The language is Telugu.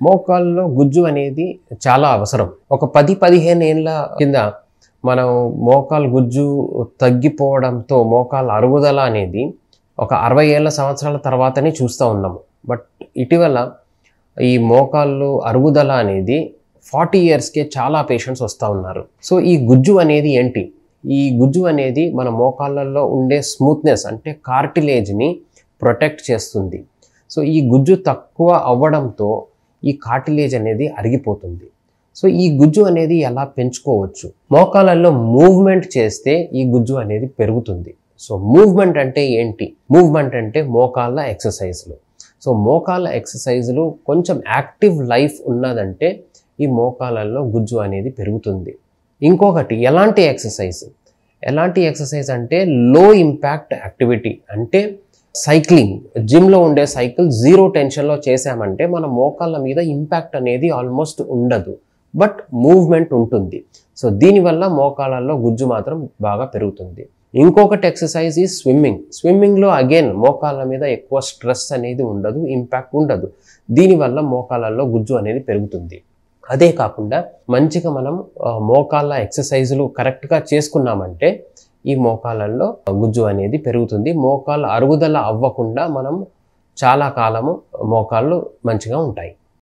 మోకాల్లో గుజ్జు అనేది చాలా అవసరం. ఒక 10-15 ఏళ్ళ కింద మనం మోకాలు గుజ్జు తగ్గిపోవడంతో మోకాళ్ళ అరుగుదల అనేది ఒక 60 ఏళ్ల సంవత్సరాల తర్వాతనే చూస్తూ ఉన్నాము. బట్ ఇటీవల ఈ మోకాళ్ళు అరుగుదల అనేది 40 ఇయర్స్కే చాలా పేషెంట్స్ వస్తూ ఉన్నారు. సో ఈ గుజ్జు అనేది ఏంటి? ఈ గుజ్జు అనేది మన మోకాళ్ళల్లో ఉండే స్మూత్నెస్ అంటే కార్టిలేజ్ని ప్రొటెక్ట్ చేస్తుంది. సో ఈ గుజ్జు తక్కువ అవ్వడంతో ఈ కార్టిలేజ్ అనేది అరిగిపోతుంది. సో ఈ గుజ్జు అనేది ఎలా పెంచుకోవచ్చు? మోకాళ్ళల్లో మూవ్మెంట్ చేస్తే ఈ గుజ్జు అనేది పెరుగుతుంది. సో మూవ్మెంట్ అంటే ఏంటి? మూవ్మెంట్ అంటే మోకాళ్ళ ఎక్సర్సైజ్లు. సో మోకాళ్ళ ఎక్సర్సైజ్లు కొంచెం యాక్టివ్ లైఫ్ ఉన్నదంటే ఈ మోకాళ్ళల్లో గుజ్జు అనేది పెరుగుతుంది. ఇంకొకటి ఎలాంటి ఎక్సర్సైజ్ అంటే లో ఇంపాక్ట్ యాక్టివిటీ. అంటే సైక్లింగ్, జిమ్లో ఉండే సైకిల్ 0 టెన్షన్లో చేసామంటే మన మోకాళ్ళ మీద ఇంపాక్ట్ అనేది ఆల్మోస్ట్ ఉండదు, బట్ మూవ్మెంట్ ఉంటుంది. సో దీనివల్ల మోకాళ్ళల్లో గుజ్జు మాత్రం బాగా పెరుగుతుంది. ఇంకొకటి ఎక్సర్సైజ్ ఈ స్విమ్మింగ్లో అగైన్ మోకాళ్ళ మీద ఎక్కువ స్ట్రెస్ అనేది ఉండదు, ఇంపాక్ట్ ఉండదు. దీనివల్ల మోకాళ్ళల్లో గుజ్జు అనేది పెరుగుతుంది. అదే కాకుండా మంచిగా మనం మోకాళ్ళ ఎక్సర్సైజులు కరెక్ట్గా చేసుకున్నామంటే ఈ మోకాళ్ళల్లో గుజ్జు అనేది పెరుగుతుంది. మోకాళ్ళ అరుగుదల అవ్వకుండా మనం చాలా కాలము మోకాళ్ళు మంచిగా ఉంటాయి.